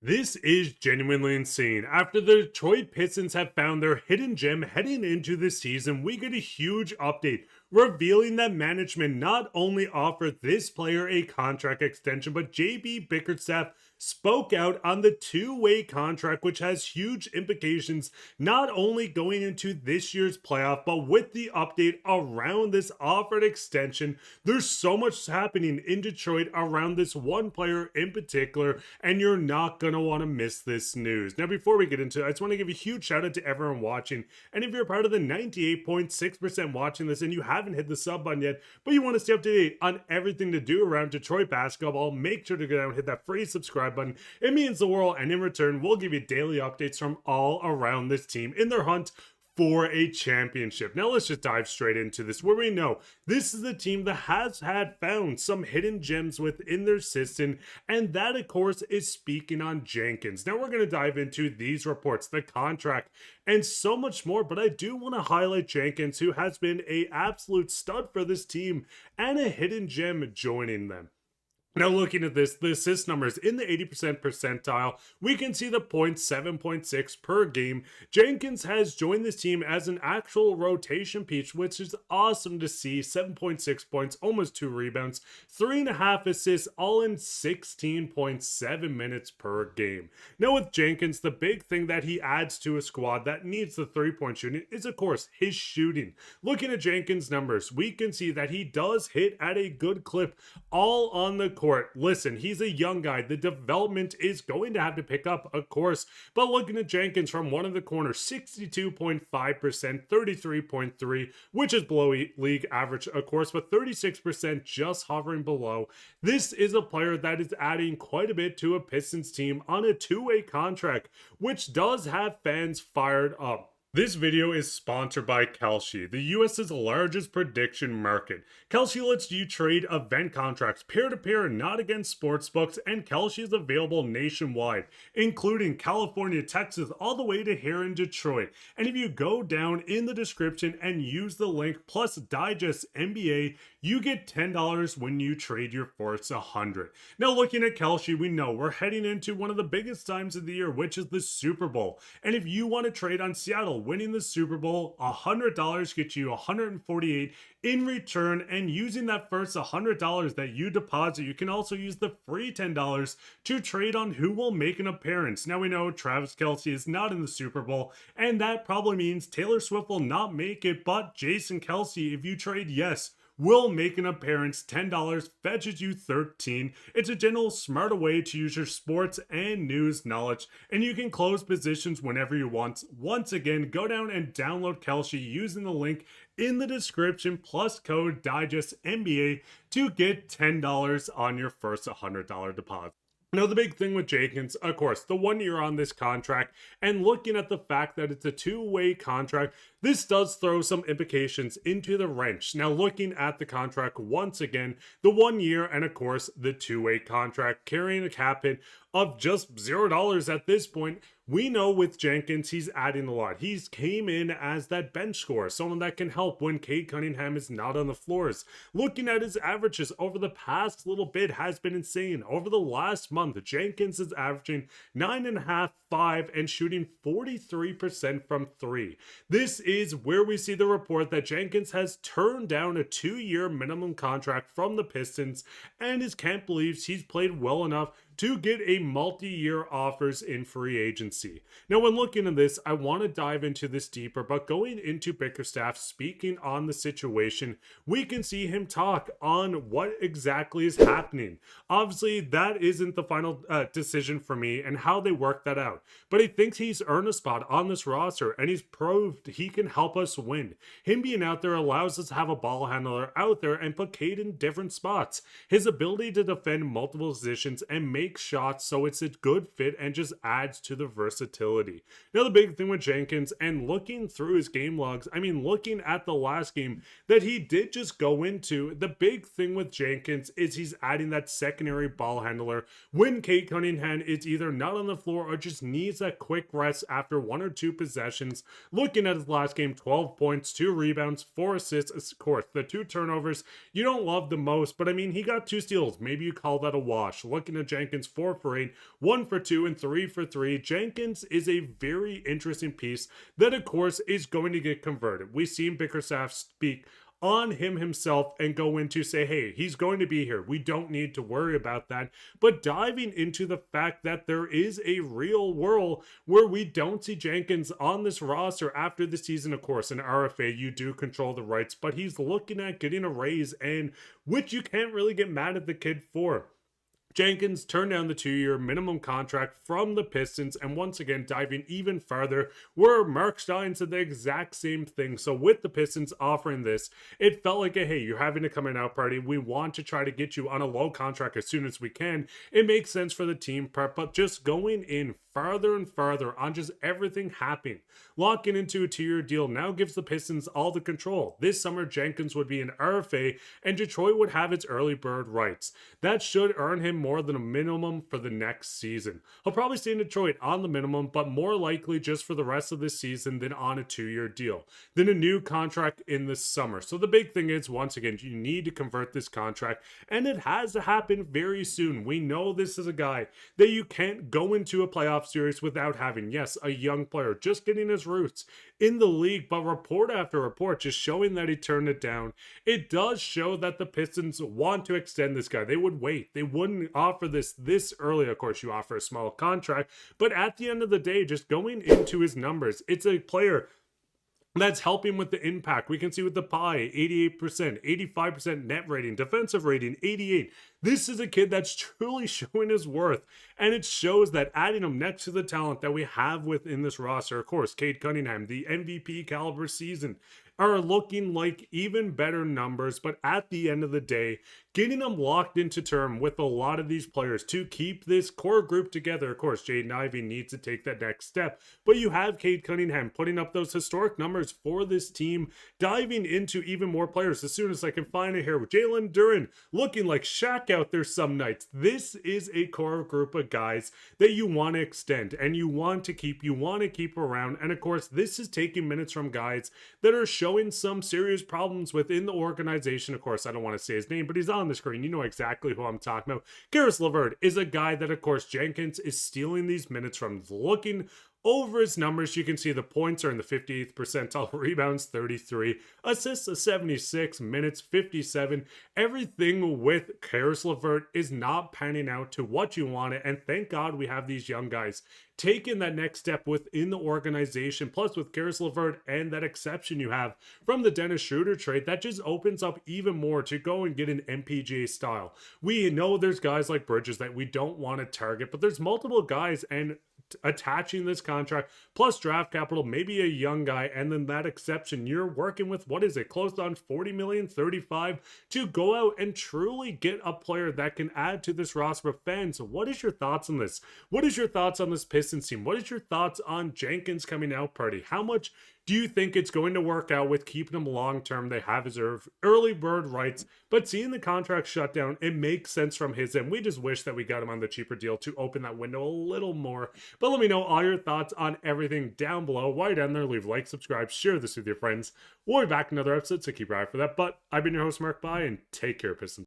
This is genuinely insane. After the Detroit Pistons have found their hidden gem heading into the season, we get a huge update revealing that management not only offered this player a contract extension, but J.B. Bickerstaff spoke out on the two-way contract, which has huge implications not only going into this year's playoff, but with the update around this offered extension. There's so much happening in Detroit around this one player in particular, and you're not going to want to miss this news. Now, before we get into it, I just want to give a huge shout out to everyone watching. And if you're a part of the 98.6% watching this and you haven't hit the sub button yet, but you want to stay up to date on everything to do around Detroit basketball, make sure to go down and hit that free subscribe button. It means the world, and in return, we'll give you daily updates from all around this team in their hunt for a championship. Now let's just dive straight into this, where we know this is a team that has found some hidden gems within their system, and that of course is speaking on Jenkins. Now we're going to dive into these reports, the contract, and so much more, but I do want to highlight Jenkins, who has been an absolute stud for this team and a hidden gem joining them. Now looking at this, the assist numbers in the 80% percentile, we can see the points 7.6 per game. Jenkins has joined this team as an actual rotation piece, which is awesome to see. 7.6 points, almost 2 rebounds, 3.5 assists, all in 16.7 minutes per game. Now with Jenkins, the big thing that he adds to a squad that needs the 3-point shooting is of course his shooting. Looking at Jenkins' numbers, we can see that he does hit at a good clip all on the court. Listen, he's a young guy. The development is going to have to pick up, of course. But looking at Jenkins from one of the corners, 62.5%, 33.3%, which is below league average, of course, but 36% just hovering below. This is a player that is adding quite a bit to a Pistons team on a two-way contract, which does have fans fired up. This video is sponsored by Kalshi, the US's largest prediction market. Kalshi lets you trade event contracts peer-to-peer, not against sportsbooks, and Kalshi is available nationwide, including California, Texas, all the way to here in Detroit. And if you go down in the description and use the link plus Digest NBA, you get $10 when you trade your first 100. Now looking at Kalshi, we know we're heading into one of the biggest times of the year, which is the Super Bowl. And if you want to trade on Seattle winning the Super Bowl, $100 gets you $148 in return, and using that first $100 that you deposit, you can also use the free $10 to trade on who will make an appearance. Now we know Travis Kelce is not in the Super Bowl, and that probably means Taylor Swift will not make it, but Jason Kelce, if you trade yes, will make an appearance. $10 fetches you 13. It's a general smarter way to use your sports and news knowledge, and you can close positions whenever you want. Once again, go down and download Kalshi using the link in the description plus code DIGESTNBA to get $10 on your first $100 deposit. Now, the big thing with Jenkins, of course, the 1 year on this contract, and looking at the fact that it's a two-way contract, this does throw some implications into the wrench. Now, looking at the contract once again, the 1 year and, of course, the two-way contract, carrying a cap hit of just $0 at this point. We know with Jenkins, he's adding a lot. He's came in as that bench scorer, someone that can help when Cade Cunningham is not on the floors. Looking at his averages over the past little bit has been insane. Over the last month, Jenkins is averaging 9.5, 5, and shooting 43% from 3. This is where we see the report that Jenkins has turned down a 2-year minimum contract from the Pistons, and his camp believes he's played well enough to get a multi-year offers in free agency. Now, when looking at this, I want to dive into this deeper, but going into Bickerstaff speaking on the situation, we can see him talk on what exactly is happening. Obviously, that isn't the final decision for me and how they work that out, but he thinks he's earned a spot on this roster, and he's proved he can help us win. Him being out there allows us to have a ball handler out there and put Cade in different spots. His ability to defend multiple positions and make shots, so it's a good fit and just adds to the versatility. Now, the big thing with Jenkins, and looking through his game logs, I mean, looking at the last game that he did just go into, the big thing with Jenkins is he's adding that secondary ball handler when Cade Cunningham is either not on the floor or just needs that quick rest after 1 or 2 possessions. Looking at his last game, 12 points, 2 rebounds, 4 assists, of course, the 2 turnovers you don't love the most, but I mean, he got 2 steals. Maybe you call that a wash. Looking at Jenkins Jenkins 4 for 8, 1 for 2, and 3 for 3. Jenkins is a very interesting piece that, of course, is going to get converted. We've seen Bickerstaff speak on him himself and go into say, hey, he's going to be here. We don't need to worry about that. But diving into the fact that there is a real world where we don't see Jenkins on this roster after the season. Of course, in RFA, you do control the rights, but he's looking at getting a raise, and which you can't really get mad at the kid for. Jenkins turned down the 2-year minimum contract from the Pistons, and once again, diving even farther, where Mark Stein said the exact same thing. So with the Pistons offering this, it felt like hey, you're having a coming out party. We want to try to get you on a low contract as soon as we can. It makes sense for the team prep, but just going in farther and farther on just everything happening. Locking into a 2-year deal now gives the Pistons all the control. This summer, Jenkins would be an RFA, and Detroit would have its early bird rights. That should earn him more than a minimum for the next season. He'll probably stay in Detroit on the minimum, but more likely just for the rest of this season than on a 2-year deal. Then a new contract in the summer. So the big thing is, once again, you need to convert this contract, and it has to happen very soon. We know this is a guy that you can't go into a playoff series without having, yes, a young player just getting his roots in the league, but report after report just showing that he turned it down. It does show that the Pistons want to extend this guy. They would wait. They wouldn't offer this early. Of course, you offer a small contract, but at the end of the day, just going into his numbers, it's a player that's helping with the impact. We can see with the pie, 88%, 85% net rating, defensive rating, 88. This is a kid that's truly showing his worth, and it shows that adding him next to the talent that we have within this roster, of course, Cade Cunningham, the MVP caliber season, are looking like even better numbers. But at the end of the day, getting them locked into term with a lot of these players to keep this core group together. Of course, Jaden Ivey needs to take that next step, but you have Cade Cunningham putting up those historic numbers for this team, diving into even more players as soon as I can find it here with Jalen Duren looking like Shaq out there some nights. This is a core group of guys that you want to extend and you want to keep around. And of course, this is taking minutes from guys that are showing some serious problems within the organization. Of course, I don't want to say his name, but he's on the screen. You know exactly who I'm talking about. Caris LeVert is a guy that, of course, Jenkins is stealing these minutes from. Looking over his numbers, you can see the points are in the 58th percentile, rebounds 33, assists 76, minutes 57. Everything with Caris LeVert is not panning out to what you want it, and thank God we have these young guys taking that next step within the organization. Plus, with Caris LeVert and that exception you have from the Dennis Schroeder trade, that just opens up even more to go and get an MPJ style. We know there's guys like Bridges that we don't want to target, but there's multiple guys, and attaching this contract plus draft capital, maybe a young guy, and then that exception, you're working with, what is it, close on 40 million, 35 to go out and truly get a player that can add to this roster of fans. So what is your thoughts on this? What is your thoughts on this Pistons team? What is your thoughts on Jenkins coming out party? How much do you think it's going to work out with keeping him long term? They have his early bird rights, but seeing the contract shut down, it makes sense from his end. We just wish that we got him on the cheaper deal to open that window a little more. But let me know all your thoughts on everything down below. While you're down there, leave a like, subscribe, share this with your friends. We'll be back in another episode, so keep your eye for that. But I've been your host, Mark Bye, and take care, Pistons.